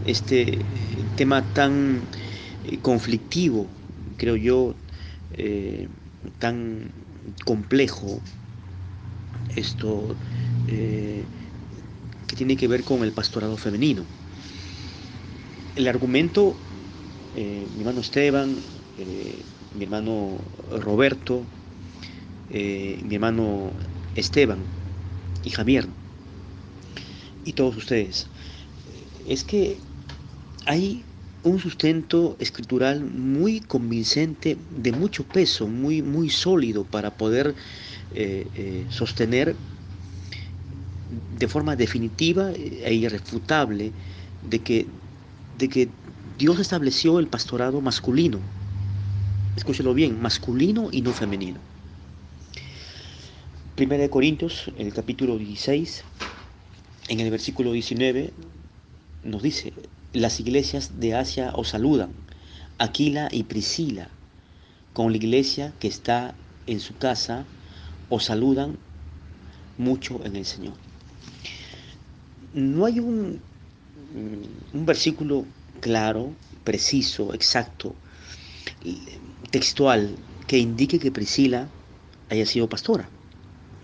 este tema tan conflictivo, creo yo, eh, tan complejo, esto eh, que tiene que ver con el pastorado femenino. El argumento, mi hermano Esteban, mi hermano Roberto, mi hermano Esteban y Javier, y todos ustedes, es que hay un sustento escritural muy convincente, de mucho peso, muy sólido para poder sostener de forma definitiva e irrefutable de que, de que Dios estableció el pastorado masculino. Escúchelo bien, masculino y no femenino. Primera de Corintios, en el capítulo 16, en el versículo 19, nos dice: las iglesias de Asia os saludan, Aquila y Priscila, con la iglesia que está en su casa, os saludan mucho en el Señor. No hay un versículo claro, preciso, exacto, textual, que indique que Priscila haya sido pastora.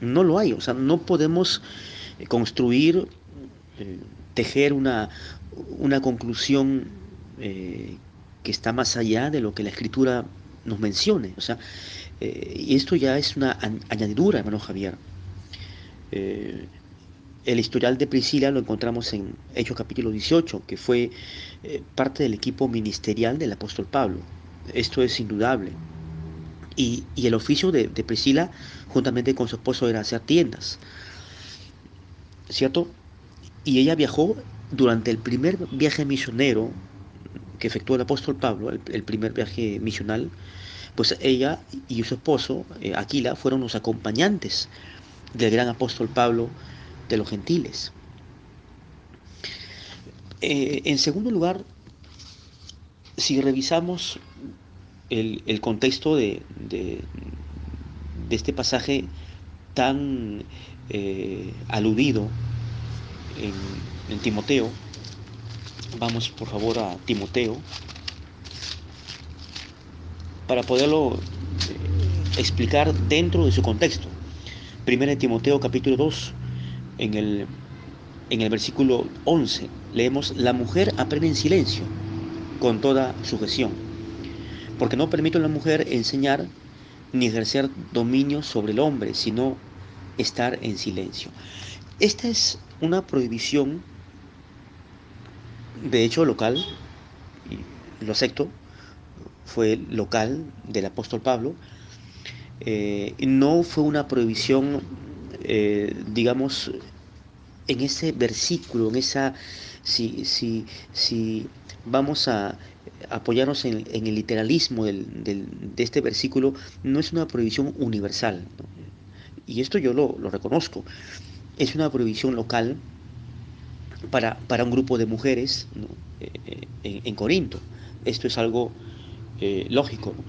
No lo hay, o sea, no podemos construir, eh, tejer una conclusión que está más allá de lo que la escritura nos mencione. O sea, y esto ya es una añadidura, hermano Javier. Eh, el historial de Priscila lo encontramos en Hechos capítulo 18, que fue parte del equipo ministerial del apóstol Pablo. Esto es indudable. Y el oficio de Priscila, juntamente con su esposo, era hacer tiendas, ¿cierto? Y ella viajó durante el primer viaje misionero que efectuó el apóstol Pablo, el primer viaje misional. Pues ella y su esposo, Aquila, fueron los acompañantes del gran apóstol Pablo de los gentiles. En segundo lugar, si revisamos el contexto de este pasaje tan aludido en, en Timoteo, vamos por favor a Timoteo, para poderlo explicar dentro de su contexto. Primera de Timoteo capítulo 2, en en el versículo 11, leemos: la mujer aprende en silencio, con toda sujeción, porque no permite a la mujer enseñar ni ejercer dominio sobre el hombre, sino estar en silencio. Esta es una prohibición, de hecho local, y lo acepto, fue local del apóstol Pablo. No fue una prohibición, digamos, en ese versículo, en esa, si vamos a apoyarnos en el literalismo de este versículo, no es una prohibición universal, ¿no? Y esto yo lo reconozco. Es una prohibición local para un grupo de mujeres, ¿no? En Corinto. Esto es algo lógico, ¿no?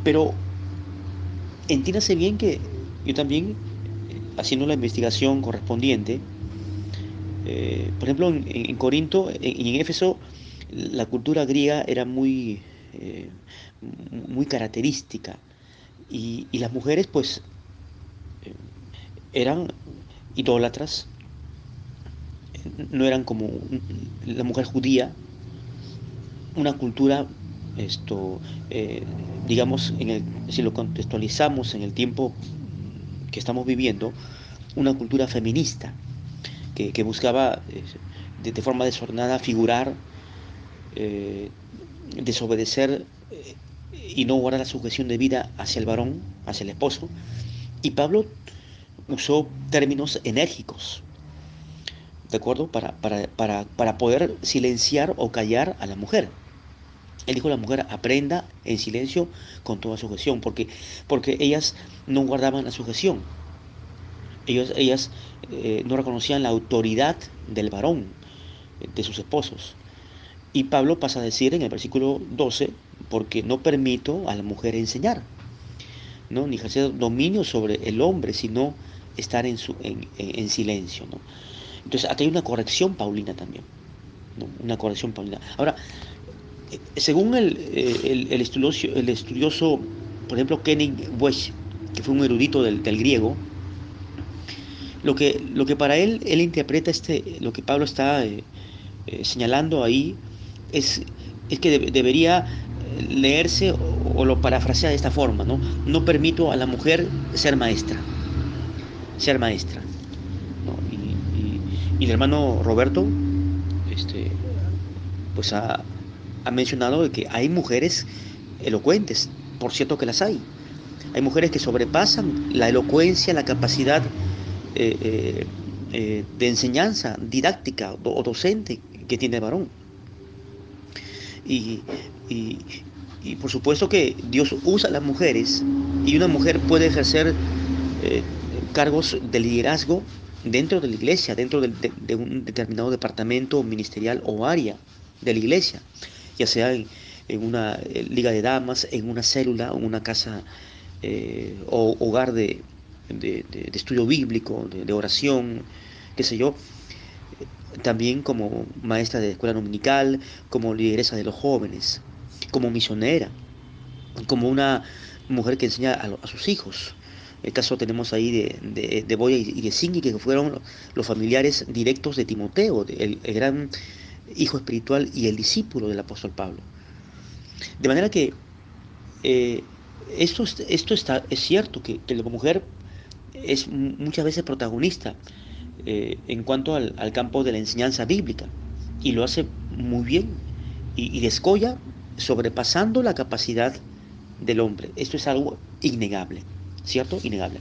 Pero entiéndase bien que yo también, haciendo la investigación correspondiente, por ejemplo, en Corinto y en Éfeso, la cultura griega era eh, muy característica. Y las mujeres, pues, eh, eran idólatras, no eran como la mujer judía, una cultura, esto, eh, digamos, si lo contextualizamos en el tiempo que estamos viviendo, una cultura feminista que buscaba de forma desordenada figurar, eh, desobedecer y no guardar la sujeción de vida hacia el varón, hacia el esposo. Y Pablo usó términos enérgicos, ¿de acuerdo? Para poder silenciar o callar a la mujer. Él dijo: la mujer aprenda en silencio con toda sujeción, porque ellas no guardaban la sujeción. Ellas no reconocían la autoridad del varón, de sus esposos. Y Pablo pasa a decir en el versículo 12: porque no permito a la mujer enseñar, ¿no? Ni ejercer dominio sobre el hombre, sino estar en silencio, ¿no? Entonces, aquí hay una corrección paulina también, ¿no? Una corrección paulina. Ahora, según el estudioso, por ejemplo, Kenneth West, que fue un erudito del griego, lo que para él interpreta lo que Pablo está señalando ahí es, es que debería leerse o lo parafrasea de esta forma, ¿no? No permito a la mujer ser maestra, ¿no? Y el hermano Roberto, este, pues ha mencionado de que hay mujeres elocuentes, por cierto que las hay. Hay mujeres que sobrepasan la elocuencia, la capacidad de enseñanza didáctica o docente que tiene el varón. Y, y, y por supuesto que Dios usa a las mujeres y una mujer puede ejercer eh, cargos de liderazgo dentro de la iglesia, dentro de un determinado departamento ministerial o área de la iglesia, ya sea en una liga de damas, en una célula, en una casa o hogar de estudio bíblico, de oración, qué sé yo, también como maestra de escuela dominical, como lideresa de los jóvenes, como misionera, como una mujer que enseña a sus hijos. El caso tenemos ahí de Boya y de Singi, que fueron los familiares directos de Timoteo, el gran hijo espiritual y el discípulo del apóstol Pablo. De manera que eh, es cierto que la mujer es muchas veces protagonista en cuanto al campo de la enseñanza bíblica y lo hace muy bien y descolla sobrepasando la capacidad del hombre. Esto es algo innegable, ¿cierto? Innegable.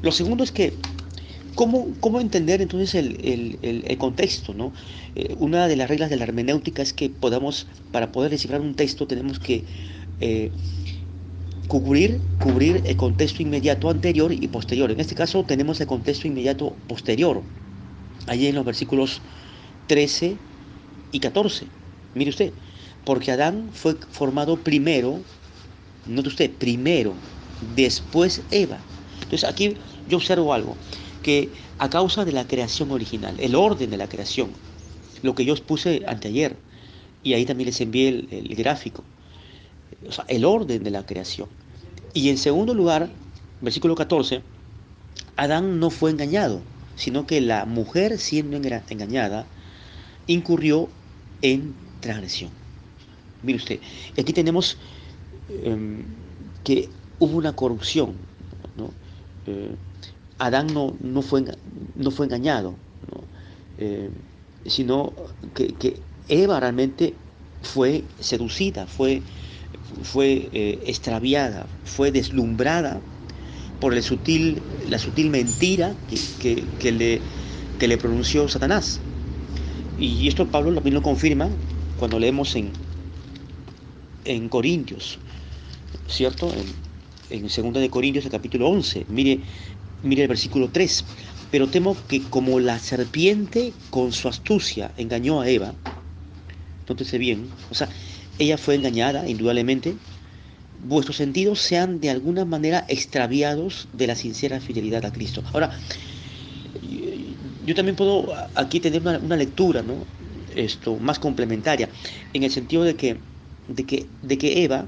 Lo segundo es que, ¿cómo entender entonces el contexto, ¿no? Una de las reglas de la hermenéutica es que para poder descifrar un texto, tenemos que eh, cubrir el contexto inmediato anterior y posterior. En este caso tenemos el contexto inmediato posterior, allí en los versículos 13 y 14. Mire usted, porque Adán fue formado primero, note usted, primero, después Eva. Entonces aquí yo observo algo, que a causa de la creación original, el orden de la creación, lo que yo os puse anteayer, y ahí también les envié el gráfico, o sea, el orden de la creación. Y en segundo lugar, versículo 14, Adán no fue engañado, sino que la mujer siendo engañada incurrió en transgresión. Mire usted, aquí tenemos eh, que hubo una corrupción, ¿no? Eh, Adán no fue engañado, ¿no? Eh, sino que Eva realmente fue seducida, fue extraviada, fue deslumbrada por la sutil mentira que le pronunció Satanás. Y esto Pablo también lo confirma cuando leemos en Corintios, ¿cierto? En 2 de Corintios, el capítulo 11. Mire el versículo 3. Pero temo que como la serpiente con su astucia engañó a Eva, nótese bien, o sea, ella fue engañada, indudablemente, vuestros sentidos sean de alguna manera extraviados de la sincera fidelidad a Cristo. Ahora, yo también puedo aquí tener una lectura, ¿no? Esto, más complementaria, en el sentido de que Eva,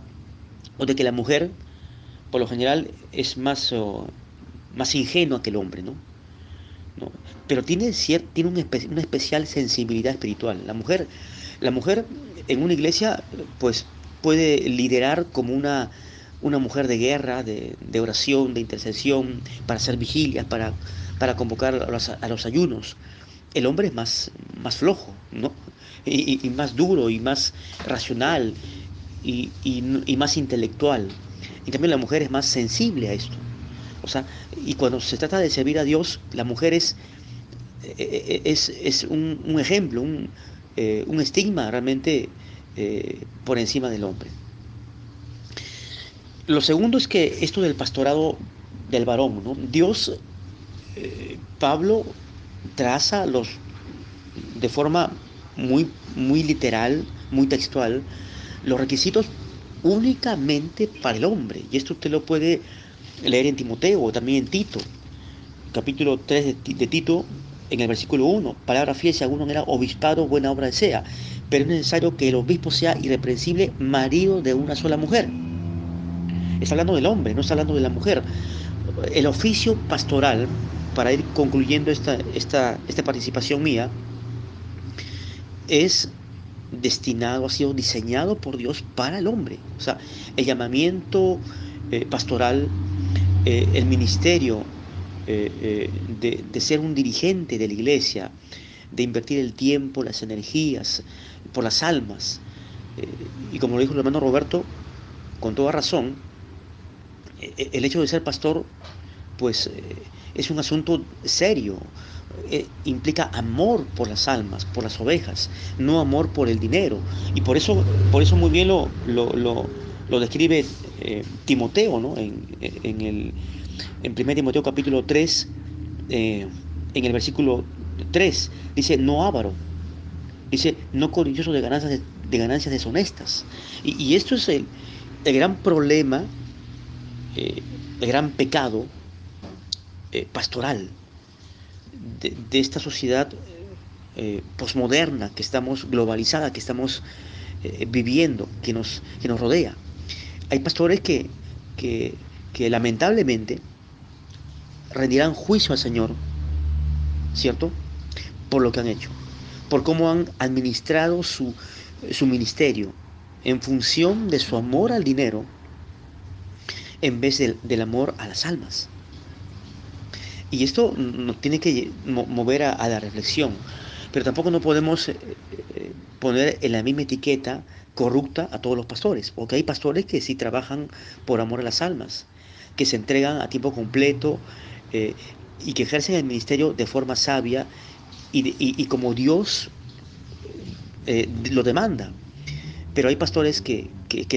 o de que la mujer, por lo general, es más ingenua que el hombre, ¿no? ¿No? Pero tiene una especial sensibilidad espiritual. La mujer en una iglesia, pues, puede liderar como una mujer de guerra, de oración, de intercesión, para hacer vigilias, para convocar a los ayunos. El hombre es más flojo, ¿no? Y más duro, y más racional, y más intelectual. En cambio, la mujer es más sensible a esto. O sea, y cuando se trata de servir a Dios, la mujer es un ejemplo, un estigma realmente por encima del hombre. Lo segundo es que esto del pastorado del varón, ¿no? Dios, Pablo traza de forma muy literal, muy textual, los requisitos únicamente para el hombre. Y esto usted lo puede leer en Timoteo o también en Tito, capítulo 3 de Tito, En el versículo 1, palabra fiel si alguno era obispado, buena obra desea, pero es necesario que el obispo sea irreprensible, marido de una sola mujer. Está hablando del hombre, no está hablando de la mujer. El oficio pastoral, para ir concluyendo esta participación mía, es destinado, ha sido diseñado por Dios para el hombre. O sea, el llamamiento pastoral, el ministerio de ser un dirigente de la iglesia, de invertir el tiempo, las energías, por las almas. Eh, y como lo dijo el hermano Roberto, con toda razón, el hecho de ser pastor, pues es un asunto serio. Implica amor por las almas, por las ovejas, no amor por el dinero. Y por eso muy bien lo describe Timoteo, ¿no? En 1 Timoteo capítulo 3, en el versículo 3 dice, no avaro, dice, no codicioso de ganancias deshonestas. Y esto es el gran problema, eh, el gran pecado pastoral de esta sociedad posmoderna que estamos, globalizada, que estamos viviendo, que nos rodea. Hay pastores que, que lamentablemente rendirán juicio al Señor, ¿cierto? Por lo que han hecho, por cómo han administrado su ministerio en función de su amor al dinero en vez del amor a las almas. Y esto nos tiene que mover a la reflexión, pero tampoco no podemos poner en la misma etiqueta corrupta a todos los pastores, porque hay pastores que sí trabajan por amor a las almas, que se entregan a tiempo completo eh, y que ejercen el ministerio de forma sabia y como Dios lo demanda. Pero hay pastores que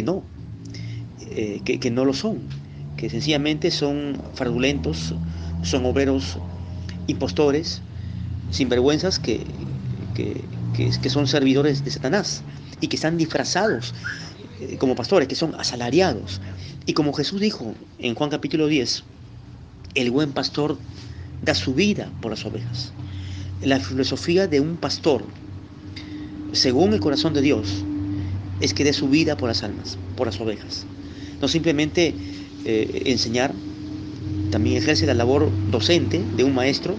no, que no lo son, que sencillamente son fraudulentos, son obreros impostores, sinvergüenzas que, que son servidores de Satanás y que están disfrazados como pastores, que son asalariados. Y como Jesús dijo en Juan capítulo 10, el buen pastor da su vida por las ovejas. La filosofía de un pastor, según el corazón de Dios, es que dé su vida por las almas, por las ovejas. No simplemente enseñar, también ejerce la labor docente de un maestro,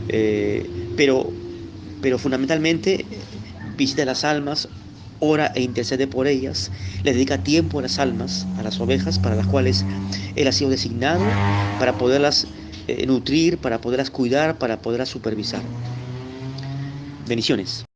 eh, pero, pero fundamentalmente visita las almas, ora e intercede por ellas, le dedica tiempo a las almas, a las ovejas, para las cuales él ha sido designado, para poderlas nutrir, para poderlas cuidar, para poderlas supervisar. Bendiciones.